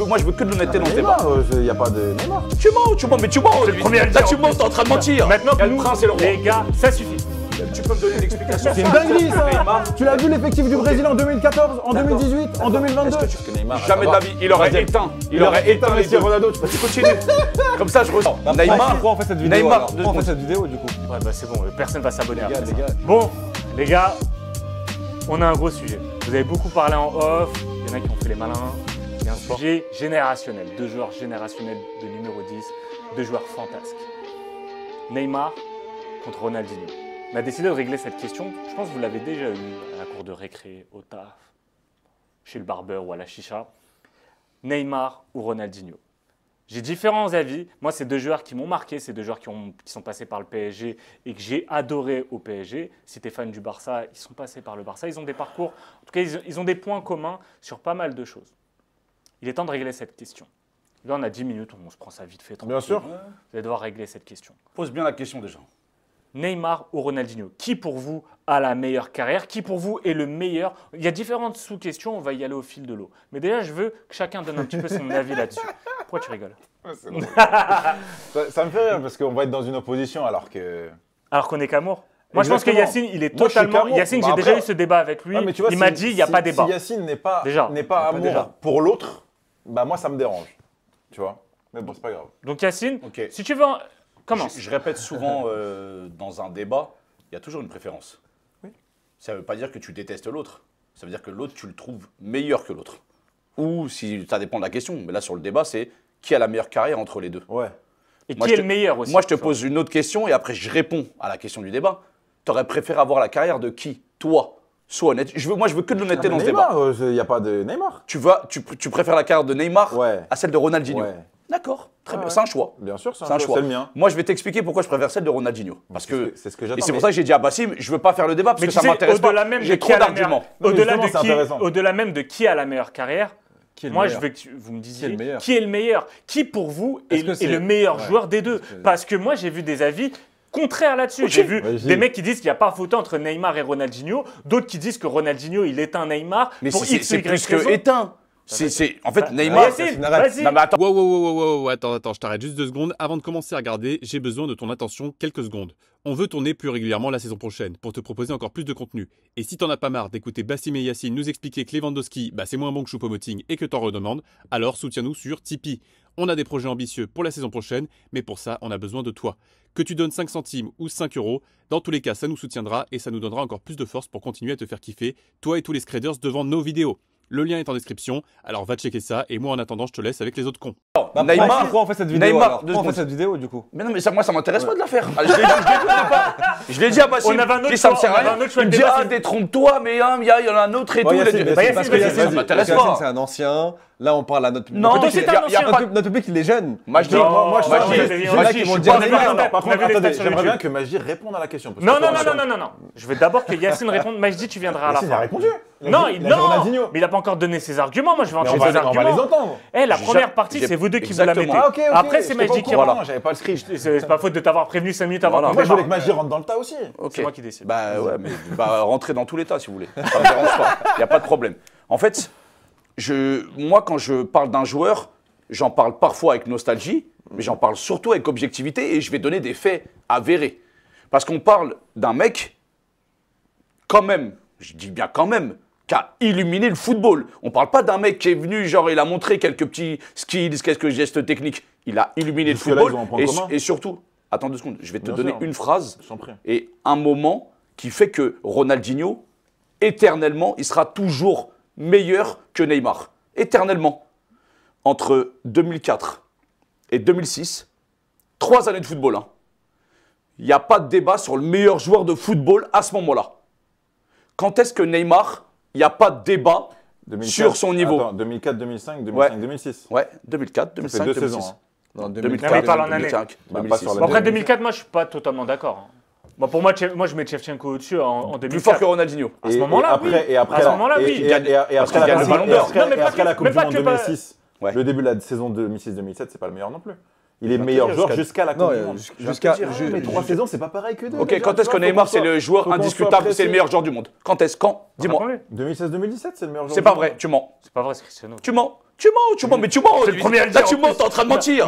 Moi, je veux que de l'honnêteté dans ce débat. Il n'y a pas de Neymar. Tu mens, mais tu mens. Là, tu mens, t'es en train de mentir. Maintenant, le prince et le roi. les gars, ça suffit. Tu peux me donner une explication? C'est une dinguerie ça. Tu l'as vu l'effectif du Brésil en 2014, en 2018, en 2022. Jamais de la vie. Il aurait éteint. Il aurait éteint les deux. Ronaldo. Tu continues. Comme ça, je ressens. Neymar. Pourquoi on fait cette vidéo? Neymar. Pourquoi on fait cette vidéo du coup? Ouais, bah c'est bon, personne va s'abonner à ça. Bon, les gars, on a un gros sujet. Vous avez beaucoup parlé en off, il y en a qui ont fait les malins. Il y a un sujet générationnel, 2 joueurs générationnels de numéro 10, 2 joueurs fantasques. Neymar contre Ronaldinho. On a décidé de régler cette question, je pense que vous l'avez déjà eu à la cour de récré, au taf, chez le barbeur ou à la chicha. Neymar ou Ronaldinho. J'ai différents avis. Moi, c'est 2 joueurs qui m'ont marqué, c'est 2 joueurs qui sont passés par le PSG et que j'ai adoré au PSG. Si tu es fan du Barça, ils sont passés par le Barça. Ils ont des parcours, en tout cas, ils ont des points communs sur pas mal de choses. Il est temps de régler cette question. Là, on a 10 minutes, on se prend ça vite fait. Bien sûr. Vous allez devoir régler cette question. Pose bien la question déjà. Neymar ou Ronaldinho? Qui pour vous a la meilleure carrière? Qui pour vous est le meilleur? Il y a différentes sous-questions, on va y aller au fil de l'eau. Mais déjà, je veux que chacun donne un petit peu son avis là-dessus. Pourquoi tu rigoles? Ça me fait rire parce qu'on va être dans une opposition alors que... Alors qu'on est qu'amour. Moi, je pense que Exactement. Yacine, il est Moi, je suis totalement... qu'amour. Yacine, Bah, j'ai après- déjà eu ce débat avec lui. Ouais, mais tu vois, il m'a dit, il n'y a pas débat. Si Yacine n'est pas Déjà. amour Déjà. pour l'autre, bah moi ça me dérange. Tu vois? Mais bon, c'est pas grave. Donc Yacine, Ok. si tu veux... Commence. Je répète souvent dans un débat, il y a toujours une préférence. Oui. Ça ne veut pas dire que tu détestes l'autre. Ça veut dire que l'autre, tu le trouves meilleur que l'autre. Ou si ça dépend de la question. Mais là, sur le débat, c'est qui a la meilleure carrière entre les deux. Ouais. Et Moi, qui je est le meilleur aussi? Moi, je te pose une autre question et après, je réponds à la question du débat. Tu aurais préféré avoir la carrière de qui? Toi? Sois honnête. Moi, je veux que de l'honnêteté dans ce débat. Il n'y a pas de Neymar. Tu préfères la carrière de Neymar Ouais. à celle de Ronaldinho? Ouais. D'accord, très bien. Ouais. C'est un choix. Bien sûr, c'est C'est un choix. C'est le mien. Moi, je vais t'expliquer pourquoi je préfère celle de Ronaldinho. Parce que C'est ce que et j'attends. c'est pour ça que j'ai dit à Bassim, je veux pas faire le débat parce Mais que tu ça sais, m'intéresse pas. au-delà même de J'ai qui trop a la meilleure- d'arguments. Au-delà justement, c'est intéressant. au-delà même de qui a la meilleure carrière, Qui est le moi, meilleur? je veux que vous me disiez Qui est le meilleur? qui est le meilleur. Qui pour vous Est-ce que est c'est- le meilleur Ouais. joueur des deux? Parce que moi, j'ai vu des avis contraires là-dessus. J'ai vu Vas-y. des mecs qui disent qu'il n'y a pas photo entre Neymar et Ronaldinho, d'autres qui disent que Ronaldinho, il éteint Neymar Mais pour c'est X ou Y plus que raison. éteint. En fait, Neymar. Yacine, arrête. vas-y. Non, mais attends. Wow, attends, je t'arrête juste 2 secondes. Avant de commencer à regarder, j'ai besoin de ton attention quelques secondes. On veut tourner plus régulièrement la saison prochaine pour te proposer encore plus de contenu. Et si t'en as pas marre d'écouter Bassim et Yacine nous expliquer que Lewandowski, c'est moins bon que Choupo-Moting et que t'en redemandes, alors soutiens-nous sur Tipeee. On a des projets ambitieux pour la saison prochaine, mais pour ça, on a besoin de toi. Que tu donnes 5 centimes ou 5 euros, dans tous les cas, ça nous soutiendra et ça nous donnera encore plus de force pour continuer à te faire kiffer, toi et tous les scraders devant nos vidéos. Le lien est en description, alors va checker ça et moi en attendant je te laisse avec les autres cons. Neymar. Pourquoi on fait cette vidéo? Neymar, alors deux Pourquoi on fait secondes. cette vidéo du coup? Mais non, mais ça, moi, ça m'intéresse pas de la faire. Ah, je l'ai dit à Bassim. On avait un autre Et ça me choix, sert on à avait rien. un autre choix Il me de dit, débat, ah, c'est- détrompe-toi, mais il y en a un autre et tout. Yacine, Il a dit, Yacine, Parce que vas-y, Yacine, ça m'intéresse Yacine, pas. c'est un ancien. Là, on parle à notre Non, notre c'est public. un ancien. Notre public, il est jeune. Majdi, Non, moi, je Majdi, pense que- vas-y, il y en a Majdi, qui je vont suis dire pas Neymar. d'accord. Par On contre, avait les attendez, stats sur j'aimerais bien YouTube. que Majdi réponde à la question. parce que Non, c'est non, pas non, sûr. non, non, non. Je veux d'abord que Yacine réponde. Majdi, tu viendras à la Yacine, il a fin. répondu. Non, Il a dit Ronaldinho. mais il n'a pas encore donné ses arguments. Moi, je vais Mais entendre ses on va les arguments. entendre. La J'ai- première partie, j'ai- c'est vous deux qui vous la mettez. Exactement. Ah, ok, ok. Après, c'est j'étais pas Majdi au qui courant, rentre. j'avais pas le script. C'est pas faute de t'avoir prévenu 5 minutes avant. Voilà. qu'on Moi, je voulais démarre. que Majdi rentre dans le tas aussi. Ok. C'est moi qui décide. Bah ouais, mais rentrer dans tous les tas si vous voulez. Ça me dérange pas. Il n'y a pas de problème. En fait, moi, quand je parle d'un joueur, j'en parle parfois avec nostalgie, mais j'en parle surtout avec objectivité et je vais donner des faits avérés. Parce qu'on parle d'un mec, quand même, je dis bien quand même, qui a illuminé le football. On parle pas d'un mec qui est venu, genre, il a montré quelques petits skills, quelques gestes techniques. Il a illuminé le Jusque-là, football. ils ont un point commun. Et surtout, attends 2 secondes, je vais te Bien donner sûr. une phrase Je t'en prie. et un moment qui fait que Ronaldinho, éternellement, il sera toujours meilleur que Neymar. Éternellement. Entre 2004 et 2006, 3 années de football. Il n'y a pas de débat sur le meilleur joueur de football à ce moment-là. Quand est-ce que Neymar, il n'y a pas de débat 2004, sur son niveau? Attends, 2004, 2005, 2005, Ouais. 2006. Ouais, 2004, Ça 2005, fait 2 2006. saisons. hein. Non, 2004, Non, mais il parle en année. 2005, Bah, pas 2006. sur la- Bon, après 2004, moi, je suis pas totalement d'accord. Bon, pour moi, je mets Shevchenko au-dessus en 2004. Plus fort que Ronaldinho. À ce moment-là, oui. Et après, À ce moment-là, oui. Et parce qu'il après gagne le Ballon d'Or. Non, mais pas après que- la Coupe mais du pas Monde que pas- 2006, Ouais. le début de la saison 2006-2007, c'est pas le meilleur non plus. Il est meilleur joueur jusqu'à la Coupe Non, du Monde. jusqu'à. Mais 3 saisons, c'est pas pareil que 2. Ok, quand est-ce que Neymar, c'est le joueur indiscutable, c'est le meilleur joueur du monde? Quand est-ce? Quand? Dis-moi. Rappelons-le. 2016-2017, c'est le meilleur joueur. C'est du pas monde. vrai, tu mens. C'est pas vrai, c'est Cristiano. Tu mens. Tu mens, mais tu mens. C'est le premier à le Là, dire, tu en mens, plus. t'es en train de mentir.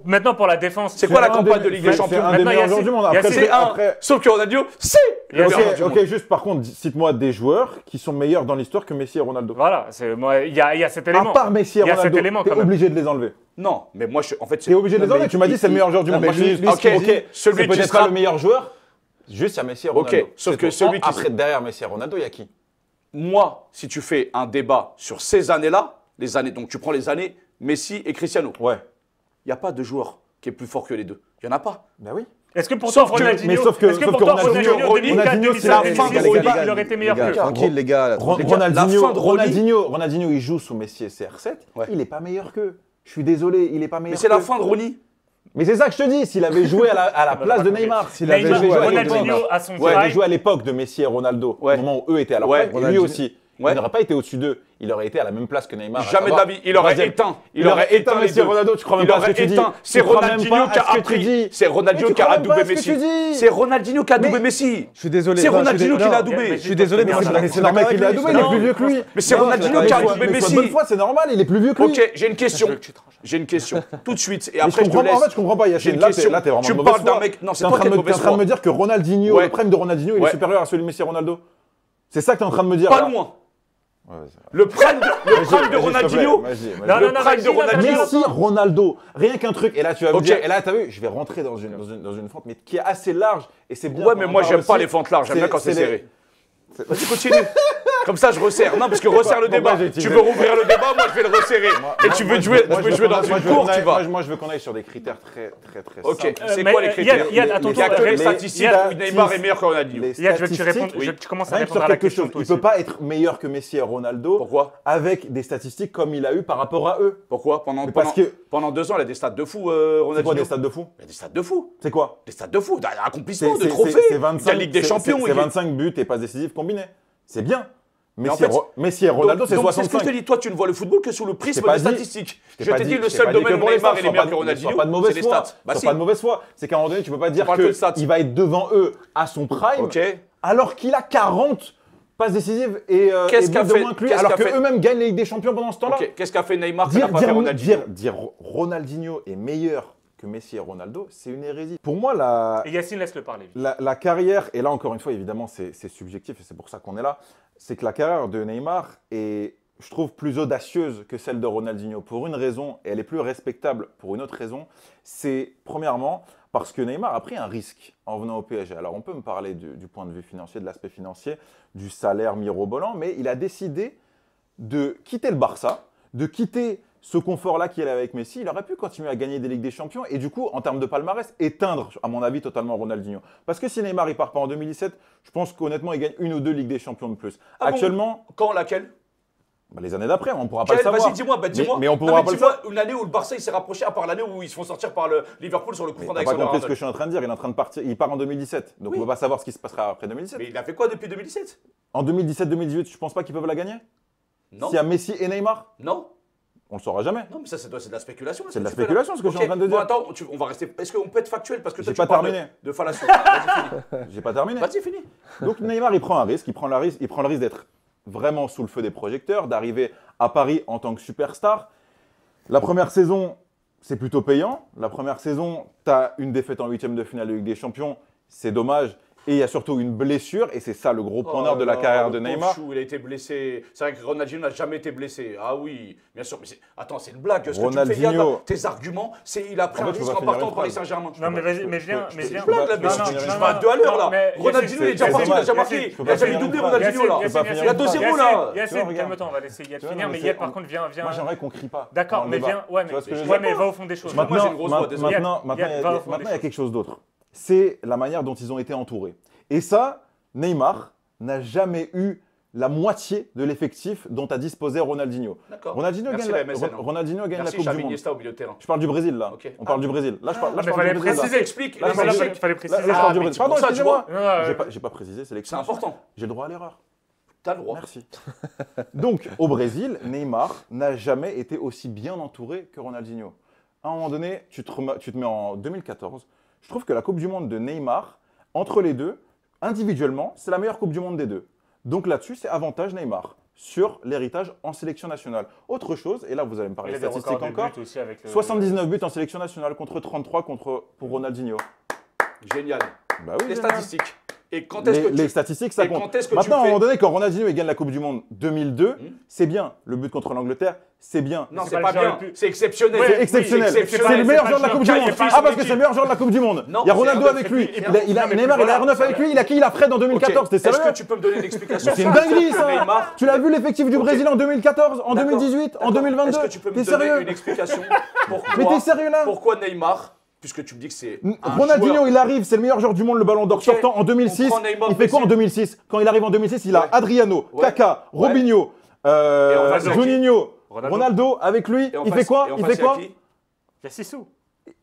Maintenant pour la défense. C'est quoi la un campagne des- de Ligue des c'est Champions un des Maintenant, meilleurs Yacine, joueurs du monde. Après, Yacine, C'est un. après- Sauf que Ronaldinho, c'est le meilleur joueur du Ok, monde. juste par contre, cite-moi des joueurs qui sont meilleurs dans l'histoire que Messi et Ronaldo. Voilà, il y a cet élément. À part Messi et Il y a cet Ronaldo, élément t'es quand même. obligé de les enlever. Non, mais moi, en fait, T'es obligé de les Non, enlever. mais Tu m'as dit c'est le meilleur joueur du monde. mais Moi, je lui, dis, lui, ok, ce qu'il dit, celui c'est qui peut-être sera pas le meilleur joueur. Juste, il y a Messi et Ronaldo. Ok, sauf C'est que tout. celui qui Après, derrière Messi et Ronaldo, il y a qui? moi, si tu fais un débat sur ces années-là, les années, donc tu prends les années Messi et Cristiano, Ouais. il n'y a pas de joueur qui est plus fort que les deux. Il n'y en a pas. Ben oui. Est-ce que pourtant Sauf que- Ronaldinho, mais sauf que Ronaldinho, Ronaldinho, c'est la fin de il aurait été meilleur Les gars, que tranquille, les gars. là, tranquille. gars, la fin de Ronaldinho, il joue sous Messi et CR7. Ouais. Il est pas meilleur qu'eux. Je suis désolé, il est pas meilleur Mais c'est la qu'eux. fin de Ronny. Mais c'est ça que je te dis. S'il avait joué à la place de Neymar, s'il avait joué à l'époque- Ronaldinho à son s'il avait prime. joué à l'époque de Messi et Ronaldo, Ouais. au moment où eux étaient à leur Ouais. prime, et lui Ronaldinho. aussi, Ouais. il n'aurait pas été au-dessus d'eux. Il aurait été à la même place que Neymar. à Jamais de savoir la vie. Il aurait troisième. éteint. Il aurait éteint les Messi et deux. Ronaldo. Tu crois même Il pas à ce aurait que tu dis. éteint. C'est Tu crois même Ronaldinho pas qui à a ce que tu appris. dis. C'est Ronaldinho Mais tu qui a crois même pas à adoubé ce que tu Messi. dis. C'est Ronaldinho qui a adoubé Messi. Je suis désolé. C'est non, je suis Ronaldinho dé- qui l'a non, adoubé. Je suis désolé, mais Non, Mais c'est normal qu'il l'a adoubé, il est plus vieux que lui. Mais c'est Non, Ronaldinho je suis qui a d'accord adoubé Mais Messi. bonne foi, c'est normal, il est plus vieux que lui. Ok, j'ai une question. J'ai une question. Tout de suite. Et Mais après, je te comprends pas, en laisse. fait, je comprends pas, J'ai Yacine. une Là, question. t'es vraiment Tu de me mauvaise parles d'un foi. mec. Non, c'est T'es en toi train qui es de de me- t'es en mauvaise train de foi. me dire que Ronaldinho, Ouais. le prime de Ronaldinho, il est Ouais. supérieur à celui de Messi et Ronaldo. C'est ça que t'es en train de me dire. Pas là. loin. Ouais, c'est vrai. Le prime de Vas-y, Ronaldinho. s'il te plaît, vas-y. Non, Le non, prime de vas-y, non, Ronaldinho. vas-y. Messi, Ronaldo, rien qu'un truc. Et là, tu vas me Ok. dire, et là, t'as vu, je vais rentrer dans une fente, mais qui est assez large. Et c'est bien. Ouais, qu'on mais en moi, parle j'aime pas aussi. les fentes larges. J'aime bien quand c'est les- serré. Vas-y, continue. Comme ça, je resserre. Non, parce que resserre le pourquoi débat. j'ai Tu utilisé- veux rouvrir le débat, moi, je vais le resserrer. Et tu veux jouer dans une cour, tu vas. Moi, je veux qu'on aille sur des critères très Ok, simples. c'est mais, quoi les critères Yann, à ton Il y a tour, que les les- statistiques Yann, où Neymar est meilleur que Ronaldinho. Les Yann, je vais te statistiques, répondre. oui. Tu commences à Rien que répondre sur à la quelque question. chose. toi Il peut aussi. pas être meilleur que Messi et Ronaldo Pourquoi avec des statistiques comme il a eu par rapport à eux. Pourquoi parce que- pendant 2 ans, il a des stats de fou, C'est quoi Ronaldinho. des stades de fou? Il a des stats de fou. C'est quoi? Des stats de fou. D'un accomplissement, de trophées. C'est Il y a Ligue des Champions. C'est 25 buts et passes décisives combinés. C'est bien. en fait, Messi et Ronaldo, c'est donc, c'est ce que je te 65. dis. Toi, tu ne vois le football que sous le prisme pas des dit- statistiques. t'ai Je pas t'ai dit, le je t'ai seul pas dit domaine que où pour les Neymar stats, est meilleur que sois Ronaldinho, pas de c'est mauvaise les foi. stats. Bah Sois si. pas de mauvaise foi. C'est qu'à un moment donné, tu peux pas dire parle que de stats. qu'il va être devant eux à son prime, Ok. alors qu'il a 40 passes décisives et Qu'est-ce buts qu'a de fait- moins que lui, qu'est-ce alors qu'a fait- qu'eux-mêmes gagnent la Ligue des Champions pendant ce temps-là. Ok, qu'est-ce qu'a fait Neymar que n'a pas fait Ronaldinho Dire Ronaldinho est meilleur que Messi et Ronaldo, c'est une hérésie. Pour moi, la, Et Yacine, laisse-le parler. la carrière, et là encore une fois, évidemment, c'est subjectif et c'est pour ça qu'on est là, c'est que la carrière de Neymar est, je trouve, plus audacieuse que celle de Ronaldinho pour une raison, et elle est plus respectable pour une autre raison. C'est premièrement parce que Neymar a pris un risque en venant au PSG. Alors on peut me parler du point de vue financier, de l'aspect financier, du salaire mirobolant, mais il a décidé de quitter le Barça, de quitter ce confort-là qu'il avait avec Messi. Il aurait pu continuer à gagner des Ligues des Champions et du coup, en termes de palmarès, éteindre, à mon avis, totalement Ronaldinho. Parce que si Neymar ne part pas en 2017, je pense qu'honnêtement, il gagne une ou deux Ligues des Champions de plus. Ah bon Actuellement, Quand, laquelle les années d'après, on ne pourra pas le Quelle savoir. Vas-y, dis-moi. Dis-moi. Mais on Non, pourra pas le dis-moi savoir. une année où le Barça il s'est rapproché, à part l'année où ils se font sortir par le Liverpool sur le coup Mais franc t'as pas d'Alexander compris ce que Arnold. je suis en train de dire. Il est en train de partir. Il part en 2017. Donc Oui. on ne peut pas savoir ce qui se passera après 2017. Mais il a fait quoi depuis 2017 En 2017-2018, je ne pense pas qu'ils peuvent la gagner. Non. S'il y a Messi et Neymar, Non. on ne le saura jamais. Non, mais ça, c'est de la spéculation. C'est de la ce que tu fais, spéculation, là. ce que je suis en train de Bon, dire. attends, on va rester. Est-ce qu'on peut être factuel parce que toi, J'ai tu pas parles terminé. de fallacieux. Vas-y, fini. J'ai pas terminé. Vas-y, fini. Donc Neymar, il prend un risque. Il prend le risque d'être vraiment sous le feu des projecteurs, d'arriver à Paris en tant que superstar. La première saison, c'est plutôt payant. La première saison, tu as une défaite en huitième de finale de Ligue des Champions. C'est dommage. Et il y a surtout une blessure. Et c'est ça le gros point noir de la carrière de Neymar. Il a été blessé. C'est vrai que Ronaldinho n'a jamais été blessé. Ah oui, bien sûr. Mais attends, c'est une blague. Ce que tu me fais, Yann, Ronaldinho. là, tes arguments, c'est il a pris En un fait, tu risque vas en finir partant une au Paris phrase. Saint-Germain. Non, mais vas-y, mais viens. je- C'est je- une blague là, je- mais je- tu je- vas je- à 2 à l'heure là. mais Ronaldinho, il est déjà Yacine, parti, il a déjà Yacine, marqué. je peux Il pas a déjà finir eu une doublé phrase. Ronaldinho là. Je peux pas finir Il y a une phrase. 2-0 là. Yacine, Tu vois, calme-toi, on va laisser Yann Tu vois, finir. non, Mais mais Yann, c'est- par contre, viens. Moi, j'aimerais qu'on crie pas. D'accord, dans le mais débat. viens. Ouais, Tu vois ce que je veux mais dire va au fond des choses. Moi, j'ai une grosse voix, désolé. Maintenant, Yann, va au fond des il y a choses. quelque chose d'autre. C'est la manière dont ils ont été entourés. Et ça, Neymar n'a jamais eu la moitié de l'effectif dont a disposé Ronaldinho. D'accord. Ronaldinho Merci, gagne la MSN, hein. Ronaldinho gagne la Merci Coupe Xavi du Monde. Iniesta au milieu de terrain. Je parle du Brésil là. Ok. On parle du Brésil. Là, je parle, mais je parle fallait du Brésil. préciser. Là. Explique. Là, les je parle du échecs. Brésil. Fallait Là, préciser. je parle du mais Brésil. c'est Pardon, pour ça, tu excusez-moi. vois. J'ai pas précisé, c'est C'est l'excellence. important. J'ai le droit à l'erreur. T'as le droit. Merci. Donc, au Brésil, Neymar n'a jamais été aussi bien entouré que Ronaldinho. À un moment donné, tu te mets en 2014. Je trouve que la Coupe du Monde de Neymar, entre les deux, individuellement, c'est la meilleure Coupe du Monde des deux. Donc là-dessus, c'est avantage Neymar. sur l'héritage en sélection nationale. Autre chose, et là vous allez me parler statistiques encore, 79 buts en sélection nationale contre 33 pour Ronaldinho. Génial. Bah oui, Les génial. statistiques. Et quand est-ce que Les statistiques, ça compte. quand Maintenant, à un moment donné, quand Ronaldinho il gagne la Coupe du Monde 2002, Hmm. c'est bien. Le but contre l'Angleterre, c'est bien. Non, C'est c'est pas pas le genre bien. le plus- C'est exceptionnel. Ouais, C'est exceptionnel. oui, C'est le meilleur joueur de la Coupe du Monde. Qualifié Ah, son parce que c'est équipe. le meilleur joueur de la Coupe du Monde. Non, Il y a c'est Ronaldo un avec autre lui. truc. Neymar, il a R9 avec lui. Il a qui? Il a Fred en 2014. T'es Est-ce que sérieux? tu peux me donner une explication C'est une dinguerie, ça. Neymar, Tu l'as vu l'effectif du Brésil en 2014, en D'accord. 2018, en D'accord. 2022? Est-ce que tu peux T'es me donner sérieux? une explication Mais t'es sérieux là? Pourquoi Neymar, puisque tu me dis que c'est un Ronaldinho, joueur- il arrive, c'est le meilleur joueur du monde, le ballon d'or Ok, sortant en 2006. on prend Neymar Il fait quoi en Brésil. 2006? Quand il arrive en 2006, il a Ouais. Adriano, Ouais. Kaka, Ouais. Robinho, Ronaldo. Juninho, Ronaldo. Ronaldo avec lui. Et en Il face- fait quoi? et en Il face, fait quoi? il y a qui Il y a Sissou.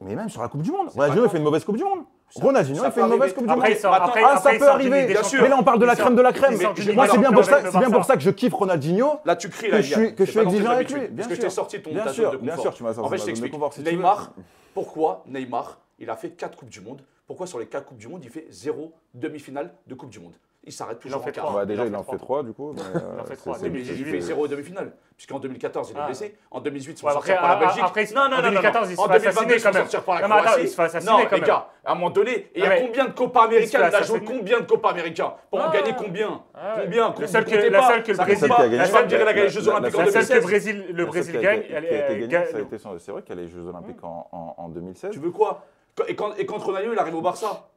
Mais même sur la Coupe du Monde. pas Ronaldinho, il grave. fait une mauvaise Coupe du Monde. Ronaldinho, ça il fait peut une mauvaise arriver. Coupe du Après, monde. il sort, Maintenant, après, Ah, après, ça il peut sort d'une arriver. Ligue des Champions. Mais là, on parle de la Il sort- crème de la crème. il sort d'une Mais Ligue Moi, des c'est bien Champions pour ça, avec c'est bien le pour Barça. ça que je kiffe Ronaldinho. Là, tu cries, Que là, je suis- Yann. que je C'est suis pas dans tes exigeant avec habitudes. lui, bien Parce que sûr. t'es sorti de ton Bien ta sûr, zone de bien confort. sûr, tu m'as sorti En fait, de je ma zone de t'explique. confort, si tu veux. Neymar, pourquoi Neymar, il a fait 4 Coupes du Monde. Pourquoi sur les 4 Coupes du Monde, il fait 0 demi-finale de Coupe du Monde? Il s'arrête toujours en fait en quart. trois. Bah, déjà, Il il en en fait fait 3 du coup. en fait trois. Oui, mais il fait 0 demi-finale. Puisqu'en 2014, il est Ah. blessé. En 2018, ils sont Ouais, sortis après, par la Belgique. après, non, non, en non, 2014, ils se en font 2022, assassiner ils sont quand même. sortis par la Non, mais attends, Croatie. ils se font assassiner Non, quand les même. gars, à un moment donné, et il y Ah, a mais- combien de Copa Américains? Ils se Il a font joué assassiner. combien de Copa Américains? Pour en Ah. gagner combien? Ah ouais. Combien? Le seul que- Comptez la pas. seule que le Ça Brésil- compte pas. qui a gagné. Je vais me dire, il a gagné les Jeux La Olympiques en La seule que 2016. le Brésil gagne, elle est. C'est vrai qu'elle est les Jeux Olympiques en 2016. Tu veux quoi? Et quand Ronaldinho il arrive au Barça,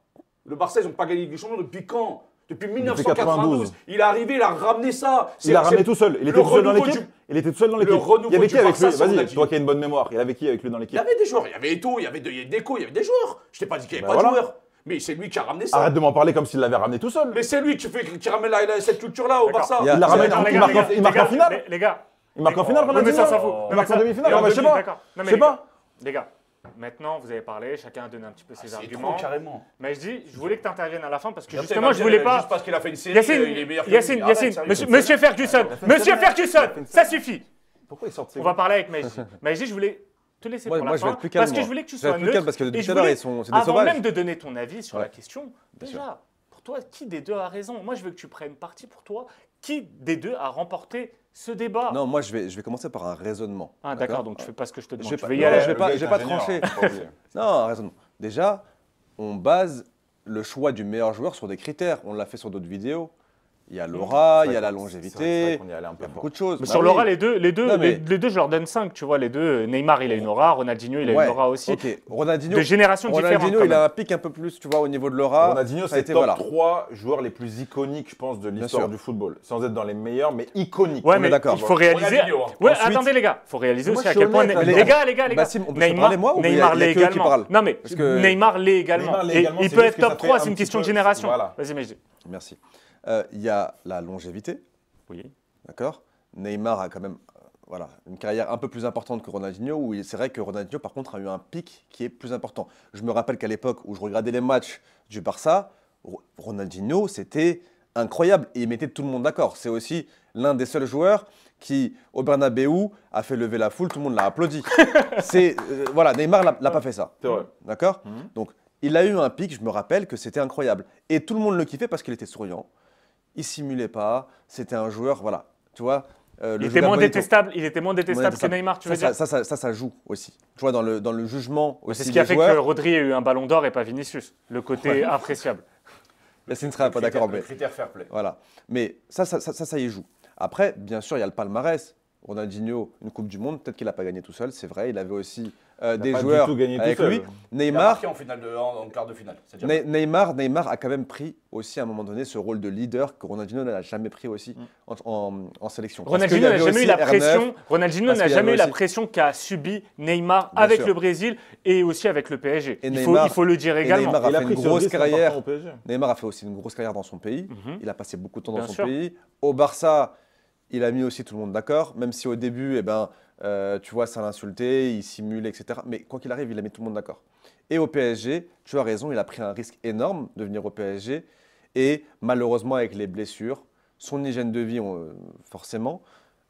le Barça ils n'ont pas gagné la Ligue des Champions depuis quand? Depuis 1992. Il est arrivé, il a ramené ça. Il a ramené tout seul. Il était tout seul dans renouveau l'équipe. du- Il était tout seul dans l'équipe. renouveau Il y avait du qui avec Barça lui? sans Vas-y, Ronaldinho. toi qui as une bonne mémoire. Il y avait qui avec lui dans Il y l'équipe? avait des joueurs, il y avait Eto'o, il y avait Deco, il y avait des joueurs. Je t'ai pas dit qu'il n'y avait Ben pas de voilà. joueurs. Mais c'est lui qui a ramené ça. Arrête de m'en parler comme s'il l'avait ramené tout seul. Mais c'est lui qui ramène cette culture-là au D'accord. Barça. Il y a- Il la ramène, Attends, les il gars, marque les en- gars, il marque les en gars, finale. Les gars. Il marque en finale, Oui, mais ça, Ronaldinho. s'en fout. Il marque en demi-finale. Et Moi, je sais pas. D'accord. Non, mais Je sais les gars, pas. Les gars, maintenant vous avez parlé, chacun a donné un petit peu ses C'est arguments. trop carrément. Mais je voulais que tu interviennes à la fin parce que Justement, justement, je voulais pas. Juste parce qu'il a fait une série, Yacine, il est meilleur que lui. Yacine, Arrête, Yacine, sérieux. Monsieur Ferguson, Monsieur Ferguson, ça suffit. Pourquoi il sort de ses On va parler avec Maïji. Maïji, je voulais te laisser Moi, pour moi, la je vais fin être plus calme, parce que moi. je voulais que tu Je vais être sois plus neutre. calme parce que depuis Et je tout à l'heure, voulais, ils sont- c'est des avant sauvages. même de donner ton avis sur la Ouais. question, sûr. déjà, pour toi, qui des deux a raison? Moi, je veux que tu prennes parti pour toi. Qui des deux a remporté ce débat? Non, moi, je vais commencer par un raisonnement. Ah, d'accord, donc tu fais pas ce que je te demande. vais Tu pas- veux y non, aller. je vais pas- Le gars est pas ingénieur, trancher. faut pas oublier. Non, un raisonnement. Déjà, on base le choix du meilleur joueur sur des critères. On l'a fait sur d'autres vidéos. Il y a l'aura, il y a la C'est longévité, vrai qu'on y allait un il y peu a fort. beaucoup de choses. Mais Bah sur oui. l'aura, les deux, Non, mais- les deux, je leur donne 5, tu vois, les deux. Neymar, il a une aura, Ronaldinho, il a Ouais, une aura aussi. Ok, Ronaldinho, De générations différentes. Ronaldinho, quand il même. a un pic un peu plus, tu vois, au niveau de l'aura. Ronaldinho, Ça a c'est été, top voilà. 3 joueurs les plus iconiques, je pense, de l'histoire sûr. du football. Sans être dans les meilleurs, mais iconiques. Ouais, On est mais d'accord. il faut réaliser. Ronaldinho, hein. Ouais, Ensuite- attendez les gars, il faut réaliser Moi, aussi je à suis quel point. honnête, Les les gars, les gars, Bassim, on peut se parler, moi, ou il y a Neymar que l'est eux qui également. parlent? Non mais Parce que- Neymar l'est également. Neymar l'est Et également, il c'est peut juste être que ça top fait 3, un c'est une petit question de peu- génération. voilà. Vas-y, Majdi. Merci. Il y a la longévité, Oui. d'accord. Neymar a quand même voilà, une carrière un peu plus importante que Ronaldinho, où c'est vrai que Ronaldinho, par contre, a eu un pic qui est plus important. Je me rappelle qu'à l'époque où je regardais les matchs du Barça, Ronaldinho, c'était incroyable et il mettait tout le monde d'accord. C'est aussi l'un des seuls joueurs qui, au Bernabeu, a fait lever la foule, tout le monde l'a applaudi. Voilà, Neymar l'a pas fait ça. C'est vrai. D'accord. Donc, il a eu un pic, je me rappelle que c'était incroyable. Et tout le monde le kiffait parce qu'il était souriant. Il simulait pas. C'était un joueur, voilà. Tu vois, Il était moins détestable que Neymar, tu veux dire. Ça joue aussi. Tu vois, dans le jugement aussi C'est ce qui a des fait que joueurs. Rodri ait eu un ballon d'or et pas Vinicius. Le côté appréciable. Yacine ne sera pas d'accord, Le mais critère fair play. voilà. Mais ça y joue. Après, bien sûr, il y a le palmarès. Ronaldinho, une Coupe du Monde, peut-être qu'il n'a pas gagné tout seul, c'est vrai. Il avait aussi des pas du joueurs tout gagné tout avec seul. lui. Il a Neymar, marqué en finale en quart de finale. C'est déjà bien. Neymar a quand même pris aussi à un moment donné ce rôle de leader que Ronaldinho n'a jamais pris aussi en sélection. Parce qu'il y Ronaldinho n'a avait jamais eu aussi la R9. pression. Ronaldinho parce n'a qu'il y jamais eu avait la aussi- pression qu'a subi Neymar Bien avec sûr. le Brésil et aussi avec le PSG. Et Il Neymar- faut le dire et également. Neymar a Il a fait pris une ce grosse risque en carrière. partant au PSG. Neymar a fait aussi une grosse carrière dans son pays. Mhm. Il a passé beaucoup de temps Bien dans son sûr. pays. Au Barça, il a mis aussi tout le monde d'accord, même si au début, tu vois, ça l'insultait, il simulait, etc. Mais quoi qu'il arrive, il a mis tout le monde d'accord. Et au PSG, tu as raison, il a pris un risque énorme de venir au PSG. Et malheureusement, avec les blessures, son hygiène de vie, forcément,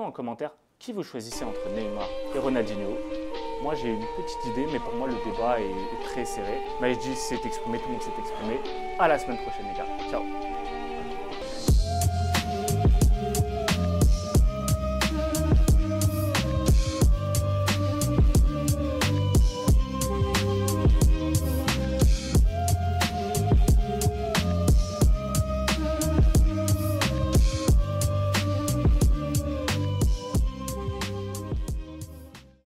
dites-nous en commentaire qui vous choisissez entre Neymar et Ronaldinho. Moi, j'ai une petite idée, mais pour moi, le débat est très serré. Majdi s'est exprimé, tout le monde s'est exprimé. À la semaine prochaine, les gars. Ciao.